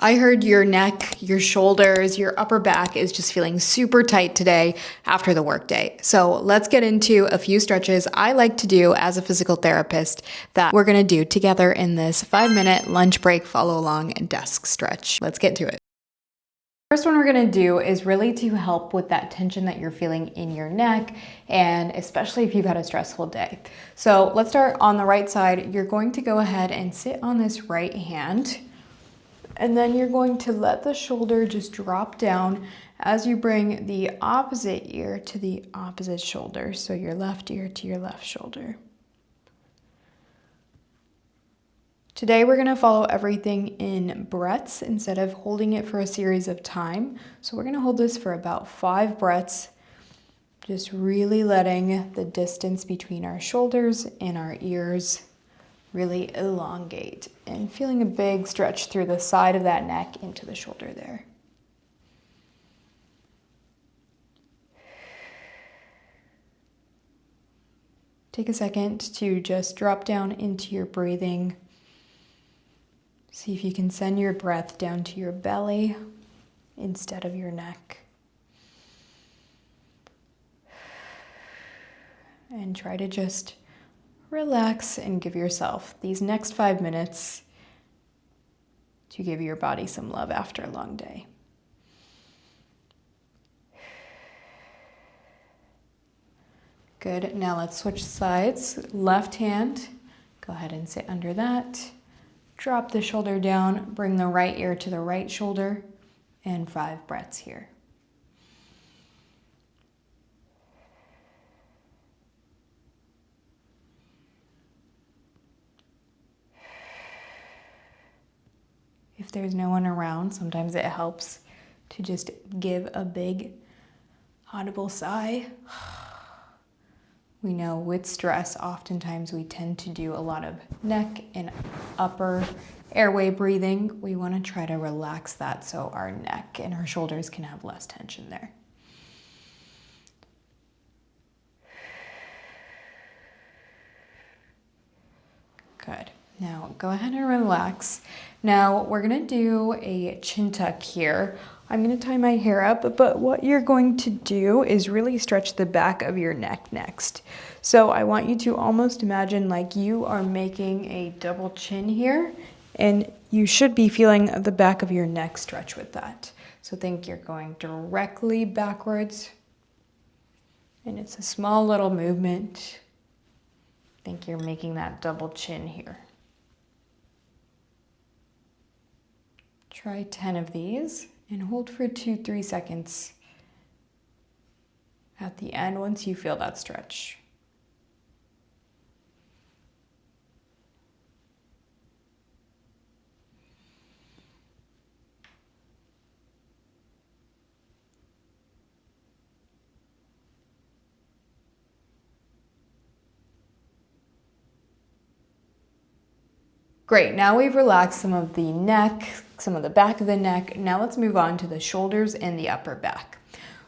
I heard your neck, your shoulders, your upper back is just feeling super tight today after the workday. So let's get into a few stretches I like to do as a physical therapist that we're gonna do together in this 5-minute lunch break follow along and desk stretch. Let's get to it. First one we're gonna do is really to help with that tension that you're feeling in your neck, and especially if you've had a stressful day. So let's start on the right side. You're going to go ahead and sit on this right hand. And then you're going to let the shoulder just drop down as you bring the opposite ear to the opposite shoulder. So your left ear to your left shoulder. Today we're gonna follow everything in breaths instead of holding it for a series of time. So we're gonna hold this for about 5 breaths, just really letting the distance between our shoulders and our ears really elongate and feeling a big stretch through the side of that neck into the shoulder there. Take a second to just drop down into your breathing. See if you can send your breath down to your belly instead of your neck. And try to just relax and give yourself these next 5 minutes to give your body some love after a long day. Good. Now let's switch sides. Left hand, go ahead and sit under that. Drop the shoulder down, bring the right ear to the right shoulder, and 5 breaths here. If there's no one around, sometimes it helps to just give a big audible sigh. We know with stress, oftentimes we tend to do a lot of neck and upper airway breathing. We want to try to relax that so our neck and our shoulders can have less tension there. Good. Now go ahead and relax. Now we're gonna do a chin tuck here. I'm gonna tie my hair up, but what you're going to do is really stretch the back of your neck next. So I want you to almost imagine like you are making a double chin here, and you should be feeling the back of your neck stretch with that. So think you're going directly backwards, and it's a small little movement. Think you're making that double chin here. Try 10 of these and hold for 2-3 seconds at the end once you feel that stretch. Great, now we've relaxed some of the neck, some of the back of the neck. Now let's move on to the shoulders and the upper back.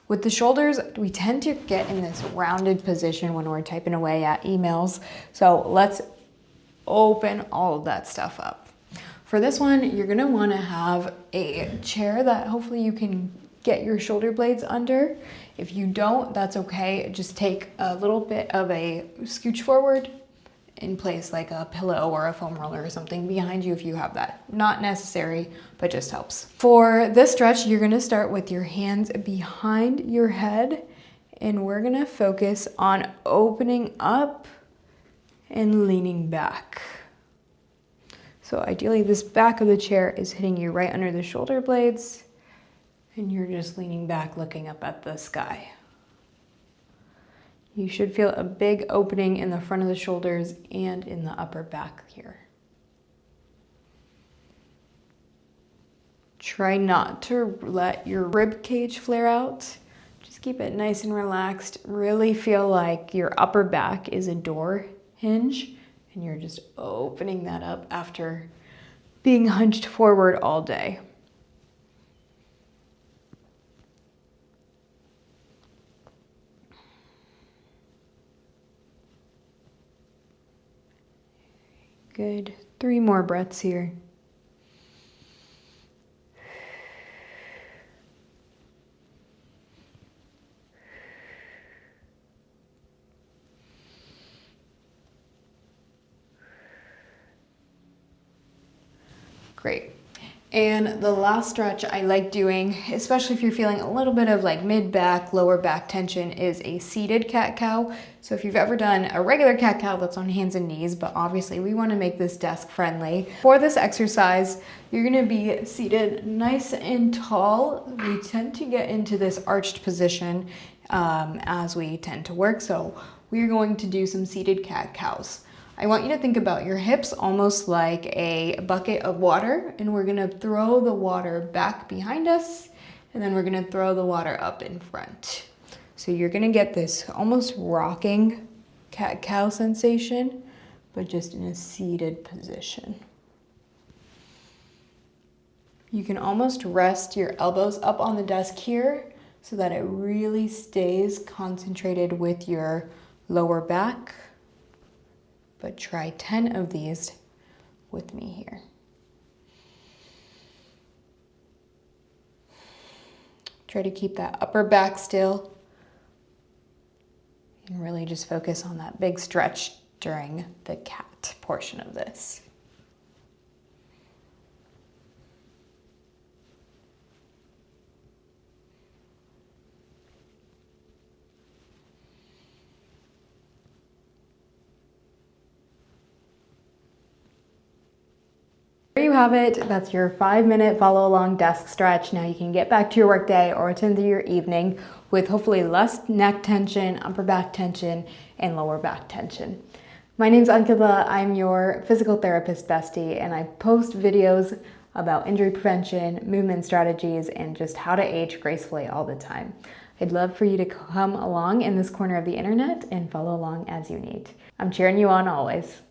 With the shoulders, we tend to get in this rounded position when we're typing away at emails. So let's open all of that stuff up. For this one, you're gonna wanna have a chair that hopefully you can get your shoulder blades under. If you don't, that's okay. Just take a little bit of a scooch forward in place like a pillow or a foam roller or something behind you if you have that. Not necessary, but just helps. For this stretch, you're gonna start with your hands behind your head, and we're gonna focus on opening up and leaning back. So ideally this back of the chair is hitting you right under the shoulder blades, and you're just leaning back looking up at the sky. You should feel a big opening in the front of the shoulders and in the upper back here. Try not to let your rib cage flare out. Just keep it nice and relaxed. Really feel like your upper back is a door hinge, and you're just opening that up after being hunched forward all day. Good. 3 more breaths here. Great. And the last stretch I like doing, especially if you're feeling a little bit of like mid-back, lower back tension, is a seated cat-cow. So if you've ever done a regular cat-cow, that's on hands and knees, but obviously we want to make this desk friendly. For this exercise, you're going to be seated nice and tall. We tend to get into this arched position as we tend to work, so we're going to do some seated cat-cows. I want you to think about your hips almost like a bucket of water, and we're gonna throw the water back behind us, and then we're gonna throw the water up in front. So you're gonna get this almost rocking cat-cow sensation, but just in a seated position. You can almost rest your elbows up on the desk here so that it really stays concentrated with your lower back. But try 10 of these with me here. Try to keep that upper back still and really just focus on that big stretch during the cat portion of this. There you have it. That's your 5-minute follow along desk stretch. Now you can get back to your workday or into your evening with hopefully less neck tension, upper back tension, and lower back tension. My name's Ankita. I'm your physical therapist bestie, and I post videos about injury prevention, movement strategies, and just how to age gracefully all the time. I'd love for you to come along in this corner of the internet and follow along as you need. I'm cheering you on always.